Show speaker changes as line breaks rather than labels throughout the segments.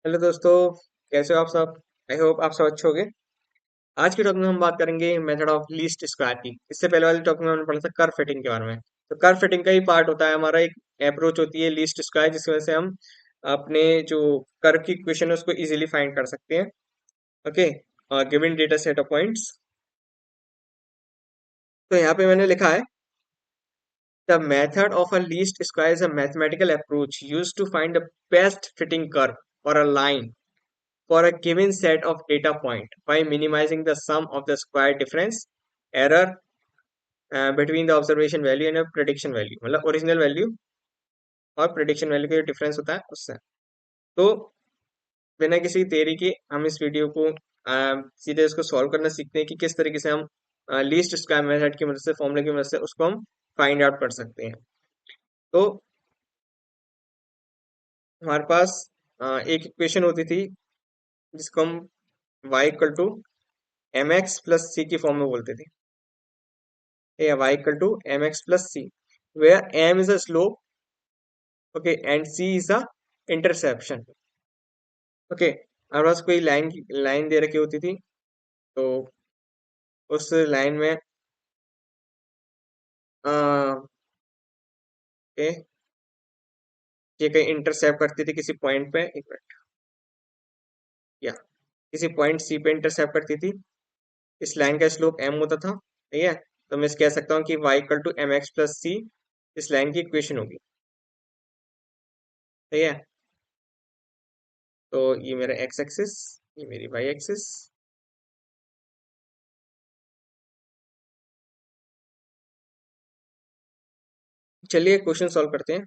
Hello दोस्तों। कैसे हो आप सब? आई होप आप सब अच्छे होंगे। आज के टॉपिक में हम बात करेंगे मेथड ऑफ लीस्ट स्क्वायर की। इससे पहले वाले टॉपिक में हमने पढ़ा था कर्व फिटिंग के बारे में। तो कर्व फिटिंग का ही पार्ट होता है हमारा, एक अप्रोच होती है लीस्ट स्क्वायर, जिसकी वजह से हम अपने जो कर्व की इक्वेशन है उसको इजीली फाइंड कर सकते हैं। Okay, given data set of points. तो यहाँ पे मैंने लिखा है the method of a least square is a mathematical approach use to find the best fitting curve और a line for a given set of data point by minimizing the sum of the square difference error between the observation value and a prediction value, मतलब original value और prediction value का जो difference होता है उससे। तो बिना किसी देरी के हम इस वीडियो को सीधे उसको सॉल्व करना सीखते हैं कि किस तरीके से हम लीस्ट स्क्वायर मेथड की मदद से, फॉर्मूले की मदद से उसको हम फाइंड आउट कर सकते हैं। तो हमारे पास एक इक्वेशन होती थी जिसको हम y equal to m x plus c की फॉर्म में बोलते थे, या y equal to mx plus c, where m is a slope, okay, and c is a interception। okay, हमारे पास कोई लाइन दे रखी होती थी, तो उस लाइन में okay, ये कहीं इंटरसेप्ट करती थी किसी पॉइंट पे, एक मिनट, या किसी पॉइंट सी पे इंटरसेप्ट करती थी। इस लाइन का स्लोप m होता था, ठीक है। तो मैं कह सकता हूँ कि y equal to m x plus c इस लाइन की इक्वेशन होगी, ठीक है। तो ये मेरा x एक्सिस, ये मेरी y एक्सिस। चलिए क्वेश्चन सॉल्व करते हैं।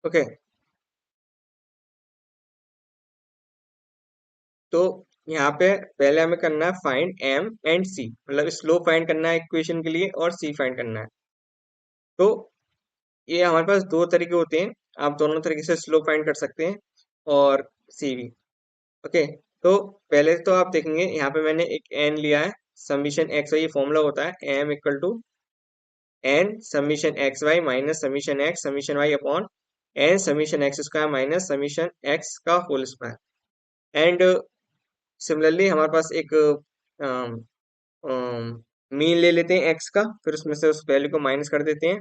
ओके, तो यहाँ पे पहले हमें करना है फाइंड एम एंड सी, मतलब स्लोप फाइंड करना है इक्वेशन के लिए और सी फाइंड करना है। तो ये हमारे पास दो तरीके होते हैं, आप दोनों तरीके से स्लोप फाइंड कर सकते हैं और सी भी। ओके, तो पहले तो आप देखेंगे यहाँ पे मैंने एक एन लिया है, समीशन एक्स वाई, ये फॉर्मूला होता है m equal to n summation x y minus summation x summation y upon n summation x square minus summation x का होल स्क्वायर। एंड सिमिलरली हमारे पास एक मीन ले लेते हैं एक्स का, फिर उसमें से उस वैल्यू को माइनस कर देते हैं,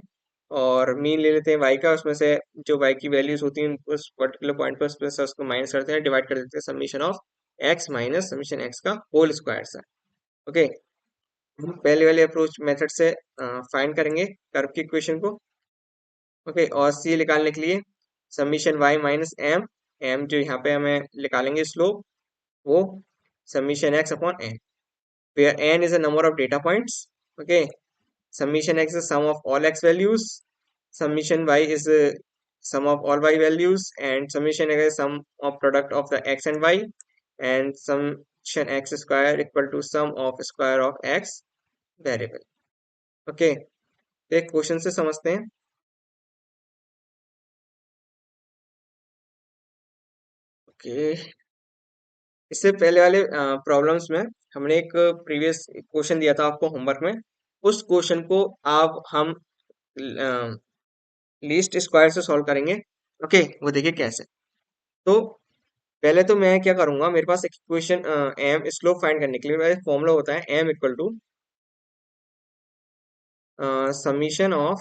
और मीन ले लेते हैं वाई का, उसमें से जो वाई की वैल्यूज होती हैं उस पर्टिकुलर पॉइंट पर उसमें से उसको माइनस करते हैं, डिवाइड कर देते हैं summation of x minus summation x का होल स्क्वायर से। ओके, हम पहले वाले अप्रोच मेथड से फाइंड करेंगे कर्व की इक्वेशन को। ओके, और सी निकालने के लिए summation y minus m, m जो यहाँ पे हमें निकालेंगे स्लोप, वो summation x upon n, where n is a number of data points. Okay, summation x is sum of all x values, summation y is sum of all y values, and summation x is sum of product of the x and y, and summation x square equal to sum of square of x variable। okay, तो एक question से समझते हैं। Okay, इससे पहले वाले problems में हमने एक प्रीवियस क्वेश्चन दिया था आपको होमवर्क में, उस क्वेश्चन को आप हम लीस्ट स्क्वायर से सॉल्व करेंगे। ओके, वो देखिए कैसे। तो पहले तो मैं क्या करूंगा, मेरे पास एक इक्वेशन एम स्लोप फाइंड करने के लिए मेरा फॉर्मूला होता है m equal to summation of,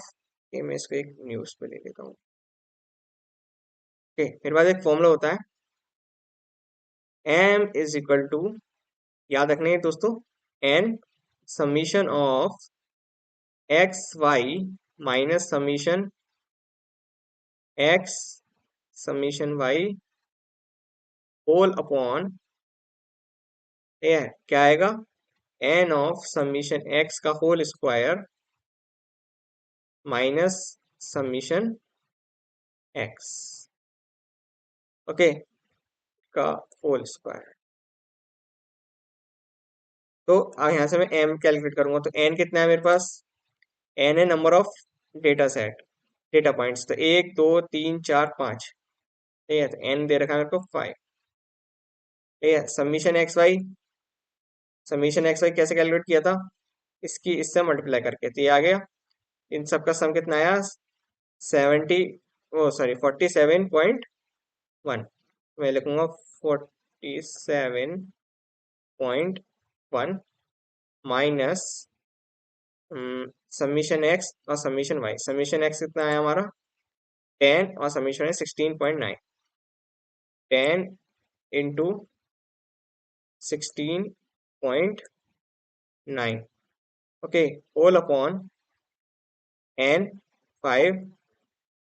मैं इसको एक न्यूज पे ले लेता हूँ। ओके, मेरे पास एक फॉर्मूला होता है एम इज इक्वल टू, याद रखने हैं दोस्तों, n summation of x y minus summation x summation y whole upon, क्या आएगा, एन ऑफ समीशन एक्स का whole square minus summation x, okay, का होल स्क्वायर। तो अब यहाँ से मैं m कैलकुलेट करूंगा, तो n कितना है मेरे पास, n है number of data set, data points, तो 1 2 3 4 5, ठीक है। तो n दे रखा है मेरे को 5, ठीक है। Summation x y, summation x y कैसे कैलकुलेट किया था, इसकी इससे मल्टीप्लाई करके, तो ये आ गया। इन सबका सम कितना आया, 70, ओ सॉरी 47.1। मैं लिखूंगा 47.1 माइनस समीशन एक्स और समीशन वाई। समीशन एक्स कितना आया हमारा 10 और समीशन है 16.9। 10 into 16.9, okay, whole upon n 5।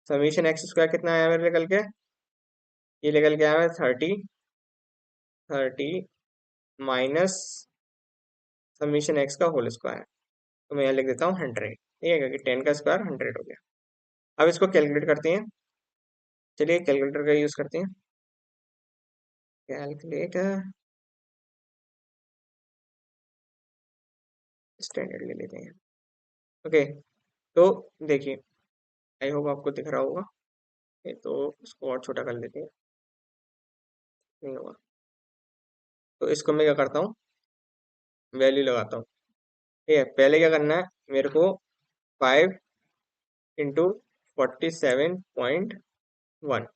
Summation x square कितना आया मेरे निकल के, ये निकल के आया है 30 माइनस समीशन एक्स का होल स्क्वायर। तो मैं यहाँ लिख देता हूँ 100, ठीक है, क्योंकि 10 का स्क्वायर 100 हो गया। अब इसको कैलकुलेट करते हैं, चलिए कैलकुलेटर का यूज करते हैं। कैलकुलेटर स्टैंडर्ड ले लेते हैं, ओके। तो देखिए, आई होप आपको दिख रहा होगा, ये तो इसको और छोटा कर लेते हैं, नहीं होगा। तो इसको मैं क्या करता हूँ, वैल्यू लगाता हूँ, ठीक है। पहले क्या करना है मेरे को, 5 इंटू 47.1,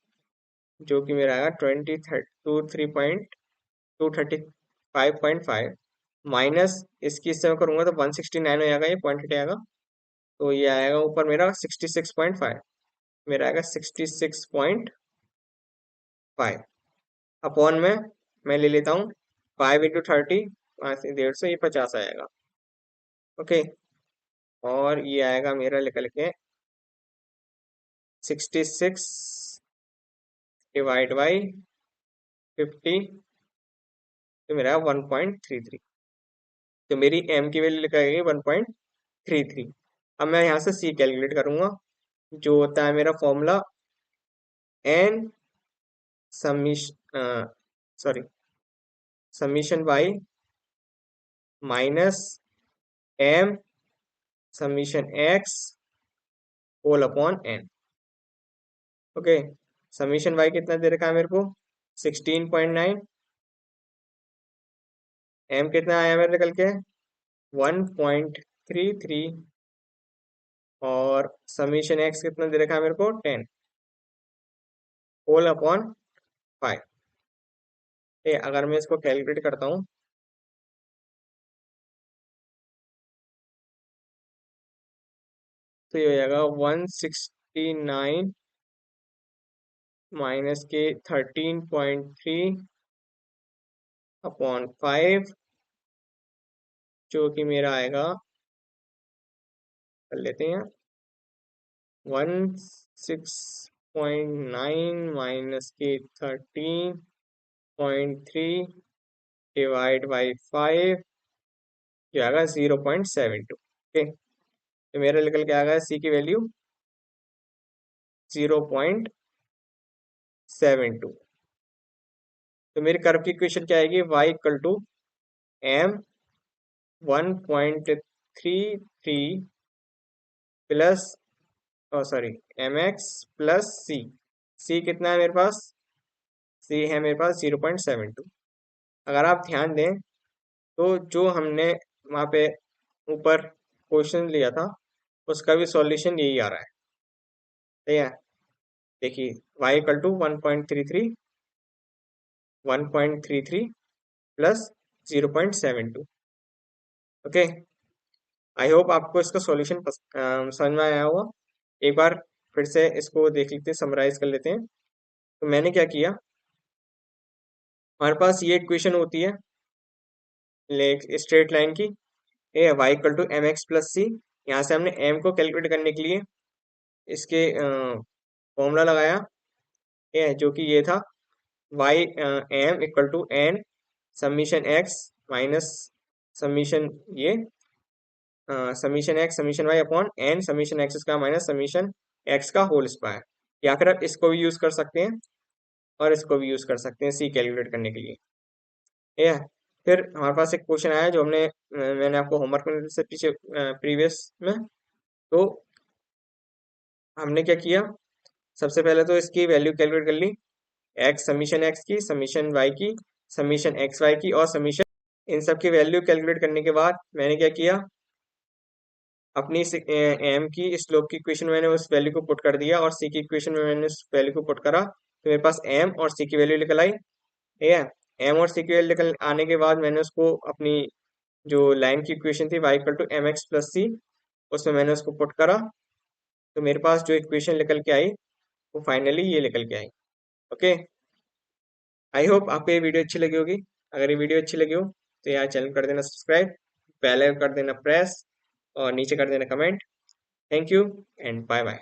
जो कि मेरा आएगा 235.5 माइनस इसकी, इससे मैं करूंगा तो 169 हो जाएगा, ये पॉइंट हट जाएगा। तो ये आएगा ऊपर मेरा 66.5, मेरा आएगा 66.5 अपॉन में मैं ले लेता हूँ 5 इंटू 30, 5 से 150, ये 50 आएगा, ओके। और ये आएगा मेरा निकल के 66 डिवाइड बाई 50, तो मेरा 1.33। तो मेरी m की वैल्यू लिखाएगी 1.33। अब मैं यहाँ से c कैलकुलेट करूंगा, जो होता है मेरा formula n sorry summation y minus m summation x whole upon n, okay. Summation y कितना दे रखा है मेरे को 16.9, m कितना आया मेरे निकल के 1.33, और समीशन x कितना दे रखा है मेरे को 10 होल अपॉन 5। अगर मैं इसको कैलकुलेट करता हूँ तो ये हो जाएगा 169 माइनस के 13.3 अपॉन 5, जो कि मेरा आएगा, कर लेते हैं, 16.9 माइनस के 13.3 डिवाइड बाई 5, जो आएगा 0.72, ओके। तो मेरा निकल के आ गया सी की वैल्यू 0.72। तो मेरी कर्व की इक्वेशन क्या आएगी, y equal to m 1.33 plus, sorry mx plus c कितना है मेरे पास, c है मेरे पास 0.72। अगर आप ध्यान दें तो जो हमने वहाँ पे ऊपर क्वेश्चन लिया था उसका भी सॉल्यूशन यही आ रहा है, ठीक है। देखिए y equal to 1.33 plus 0.72, okay. I hope आपको इसका सॉल्यूशन समझ में आया होगा। एक बार फिर से इसको देख लेते हैं, समराइज कर लेते हैं। तो मैंने क्या किया, हमारे पास ये इक्वेशन होती है स्ट्रेट लाइन की, a y equal to m x plus c. यहाँ से हमने एम को कैलकुलेट करने के लिए इसके फॉर्मूला लगाया, जो कि ये था y m equal to n summation x minus summation ये summation x summation y upon n summation x का माइनस समीशन एक्स का होल स्क्वायर। या फिर आप इसको भी यूज कर सकते हैं और इसको भी यूज कर सकते हैं सी कैलकुलेट करने के लिए, ठीक है। फिर हमारे पास एक क्वेश्चन आया जो मैंने आपको होमवर्क में से पीछे प्रीवियस में। तो हमने क्या किया, सबसे पहले तो इसकी वैल्यू कैलकुलेट कर ली, एक्स समीशन एक्स की, समीशन वाई की, समीशन एक्स वाई की, और समीशन इन सब की वैल्यू कैलकुलेट करने के बाद मैंने क्या किया, अपनी एम की स्लोप की इक्वेशन में मैंने उस वैल्यू को पुट कर दिया और सी की इक्वेशन में मैंने उस वैल्यू को पुट करा, तो मेरे पास एम और सी की वैल्यू निकल आई। ठीक है, एम और सी की वैल्यू निकल आने के बाद मैंने उसको अपनी जो लाइन की इक्वेशन थी y equal to m x plus c, उसमें मैंने उसको पुट करा, तो मेरे पास जो इक्वेशन निकल के आई वो फाइनली ये निकल के आई। ओके, आई होप आपको ये वीडियो अच्छी लगी होगी। अगर ये वीडियो अच्छी लगी हो तो यार चैनल कर देना सब्सक्राइब, बेल आइकन कर देना प्रेस, और नीचे कर देना comment. Thank you and bye bye.